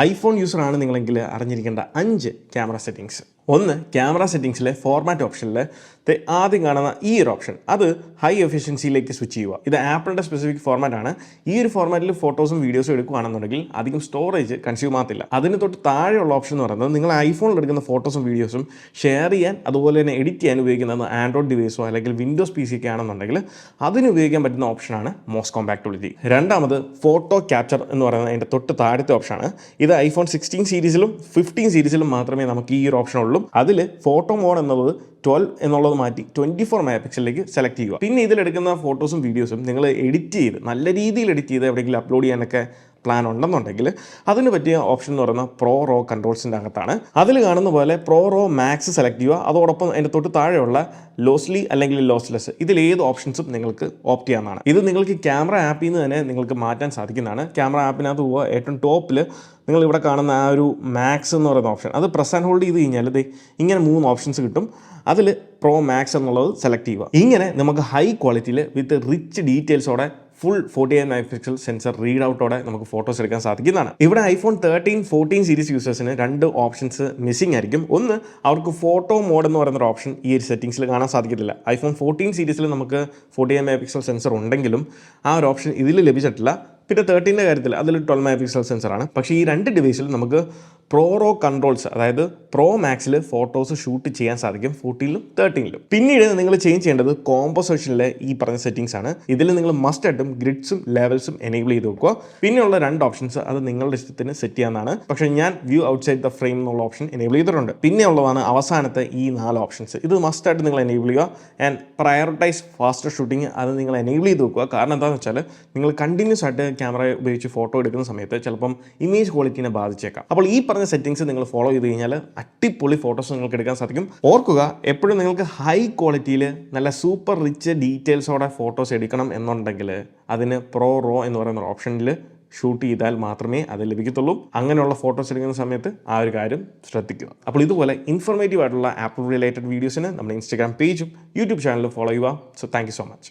IPhone യൂസറാണ് നിങ്ങളെങ്കിൽ അറിഞ്ഞിരിക്കേണ്ട 5 camera settings. ഒന്ന്, camera സെറ്റിങ്സിലെ format ഓപ്ഷനിൽ ആദ്യം കാണുന്ന ഈ ഒരു ഓപ്ഷൻ, അത് ഹൈ എഫിഷ്യൻസിയിലേക്ക് സ്വിച്ച് ചെയ്യുക. ഇത് ആപ്പിളിൻ്റെ സ്പെസിഫിക് ഫോർമാറ്റ് ആണ്. ഈ ഒരു ഫോർമാറ്റിൽ ഫോട്ടോസും വീഡിയോസും എടുക്കുകയാണെന്നുണ്ടെങ്കിൽ അധികം സ്റ്റോറേജ് കൺസ്യൂം ആകത്തില്ല. അതിന് തൊട്ട് താഴെയുള്ള ഓപ്ഷൻ എന്ന് പറയുന്നത് നിങ്ങൾ ഐഫോണിൽ എടുക്കുന്ന ഫോട്ടോസും വീഡിയോസും ഷെയർ ചെയ്യാൻ അതുപോലെ തന്നെ എഡിറ്റ് ചെയ്യാൻ ഉപയോഗിക്കുന്നത് ആൻഡ്രോയിഡ് ഡിവൈസോ അല്ലെങ്കിൽ വിൻഡോസ് PC ഒക്കെ ആണെന്നുണ്ടെങ്കിൽ അതിന് ഉപയോഗിക്കാൻ പറ്റുന്ന ഓപ്ഷനാണ് മോസ്റ്റ് കോമ്പാക്ടിലിറ്റി. രണ്ടാമത് ഫോട്ടോ ക്യാപ്ചർ എന്ന് പറയുന്നത് അതിൻ്റെ തൊട്ട് താഴത്തെ ഓപ്ഷനാണ്. ഇത് ഐഫോൺ 16 സീരീസിലും 15 സീരീസിലും മാത്രമേ നമുക്ക് ഈ ഒരു ഓപ്ഷൻ ഉള്ളൂ. അതിൽ ഫോട്ടോ മോഡ് എന്നുള്ളത് 12 എന്നുള്ളത് മാറ്റി 24 MP സെലക്ട് ചെയ്യുക. പിന്നെ ഇതിലെടുക്കുന്ന ഫോട്ടോസും വീഡിയോസും നിങ്ങൾ എഡിറ്റ് ചെയ്ത് നല്ല രീതിയിൽ എഡിറ്റ് ചെയ്ത് എവിടെയെങ്കിലും അപ്ലോഡ് ചെയ്യാനൊക്കെ പ്ലാൻ ഉണ്ടെന്നുണ്ടെങ്കിൽ അതിന് പറ്റിയ ഓപ്ഷൻ എന്ന് പറയുന്നത് പ്രോ റോ കൺട്രോൾസിൻ്റെ അകത്താണ്. അതിൽ കാണുന്ന പോലെ പ്രോ റോ മാക്സ് സെലക്ട് ചെയ്യുക. അതോടൊപ്പം അതിൻ്റെ തൊട്ട് താഴെയുള്ള ലോസ്ലി അല്ലെങ്കിൽ ലോസ്ലെസ് ഇതിലേത് ഓപ്ഷൻസും നിങ്ങൾക്ക് ഓപ്റ്റ് ചെയ്യാവുന്നതാണ്. ഇത് നിങ്ങൾക്ക് ക്യാമറ ആപ്പിൽ നിന്ന് തന്നെ നിങ്ങൾക്ക് മാറ്റാൻ സാധിക്കുന്നതാണ്. ക്യാമറ ആപ്പിനകത്ത് പോവുക, ഏറ്റവും ടോപ്പിൽ നിങ്ങൾ ഇവിടെ കാണുന്ന ആ ഒരു മാക്സ് എന്ന് പറയുന്ന ഓപ്ഷൻ, അത് പ്രസ് ആൻഡ് ഹോൾഡ് ചെയ്ത് കഴിഞ്ഞാൽ ഇങ്ങനെ 3 ഓപ്ഷൻസ് കിട്ടും. അതിൽ പ്രോ മാക്സ് എന്നുള്ളത് സെലക്ട് ചെയ്യുക. ഇങ്ങനെ നമുക്ക് ഹൈ ക്വാളിറ്റിയിൽ വിത്ത് റിച്ച് ഡീറ്റെയിൽസോടെ ഫുൾ 48 MP സെൻസർ റീഡ് ഔട്ടോടെ നമുക്ക് ഫോട്ടോസ് എടുക്കാൻ സാധിക്കുന്നതാണ്. ഇവിടെ ഐഫോൺ 13, 14 സീരീസ് യൂസേഴ്സിന് 2 ഓപ്ഷൻസ് മിസ്സിംഗ് ആയിരിക്കും. ഒന്ന്, അവർക്ക് ഫോട്ടോ മോഡ് എന്ന് പറയുന്ന ഒരു ഓപ്ഷൻ ഈ ഒരു സെറ്റിംഗ്സിൽ കാണാൻ സാധിക്കത്തില്ല. ഐഫോൺ 14 സീരീസിൽ നമുക്ക് 48 MP സെൻസർ ഉണ്ടെങ്കിലും ആ ഒരു ഓപ്ഷൻ ഇതിൽ ലഭിച്ചിട്ടില്ല. പിന്നെ 13ൻ്റെ കാര്യത്തിൽ അതിൽ 12 MP സെൻസറാണ്. പക്ഷേ ഈ 2 ഡിവൈസിൽ നമുക്ക് പ്രോ റോ കൺട്രോൾസ്, അതായത് പ്രോ മാക്സിൽ ഫോട്ടോസ് ഷൂട്ട് ചെയ്യാൻ സാധിക്കും 14ലും 13ലും. പിന്നീട് നിങ്ങൾ ചേഞ്ച് ചെയ്യേണ്ടത് കോമ്പോസിഷനിലെ ഈ പറഞ്ഞ സെറ്റിംഗ്സ് ആണ്. ഇതിൽ നിങ്ങൾ മസ്റ്റ് ആയിട്ടും ഗ്രിഡ്സും ലെവൽസും എനേബിൾ ചെയ്ത് വെക്കുക. പിന്നെയുള്ള 2 ഓപ്ഷൻസ് അത് നിങ്ങളുടെ ഇഷ്ടത്തിന് സെറ്റ് ചെയ്യാവുന്നതാണ്. പക്ഷേ ഞാൻ വ്യൂ ഔട്ട്സൈഡ് ദ ഫ്രെയിം എന്നുള്ള ഓപ്ഷൻ എനേബിൾ ചെയ്തിട്ടുണ്ട്. പിന്നെ ഉള്ളതാണ് അവസാനത്തെ ഈ 4 ഓപ്ഷൻസ്. ഇത് മസ്റ്റ് ആയിട്ട് നിങ്ങൾ എനേബിൾ ചെയ്യുക. ആൻഡ് പ്രയോറിറ്റൈസ് ഫാസ്റ്റർ ഷൂട്ടിങ് അത് നിങ്ങൾ എനേബിൾ ചെയ്ത് വെക്കുക. കാരണം എന്താണെന്ന് വെച്ചാൽ നിങ്ങൾ കണ്ടിന്യൂസ് ആയിട്ട് ക്യാമറ ഉപയോഗിച്ച് ഫോട്ടോ എടുക്കുന്ന സമയത്ത് ചിലപ്പം ഇമേജ് ക്വാളിറ്റിനെ ബാധിച്ചേക്കാം. അപ്പോൾ ഈ പറഞ്ഞ സെറ്റിംഗ്സ് നിങ്ങൾ ഫോളോ ചെയ്ത് കഴിഞ്ഞാൽ അടിപൊളി ഫോട്ടോസ് നിങ്ങൾക്ക് എടുക്കാൻ സാധിക്കും. ഓർക്കുക, എപ്പോഴും നിങ്ങൾക്ക് ഹൈ ക്വാളിറ്റിയിൽ നല്ല സൂപ്പർ റിച്ച് ഡീറ്റെയിൽസോടെ ഫോട്ടോസ് എടുക്കണം എന്നുണ്ടെങ്കിൽ അതിന് പ്രോ റോ എന്ന് പറയുന്ന ഓപ്ഷനിൽ ഷൂട്ട് ചെയ്താൽ മാത്രമേ അത് ലഭിക്കത്തുള്ളൂ. അങ്ങനെയുള്ള ഫോട്ടോസ് എടുക്കുന്ന സമയത്ത് ആ ഒരു കാര്യം ശ്രദ്ധിക്കുക. അപ്പോൾ ഇതുപോലെ ഇൻഫോർമേറ്റീവ് ആയിട്ടുള്ള ആപ്പിൾ റിലേറ്റഡ് വീഡിയോസിന് നമ്മുടെ ഇൻസ്റ്റാഗ്രാം പേജും യൂട്യൂബ് ചാനലും ഫോളോ ചെയ്യുക. So thank you so much.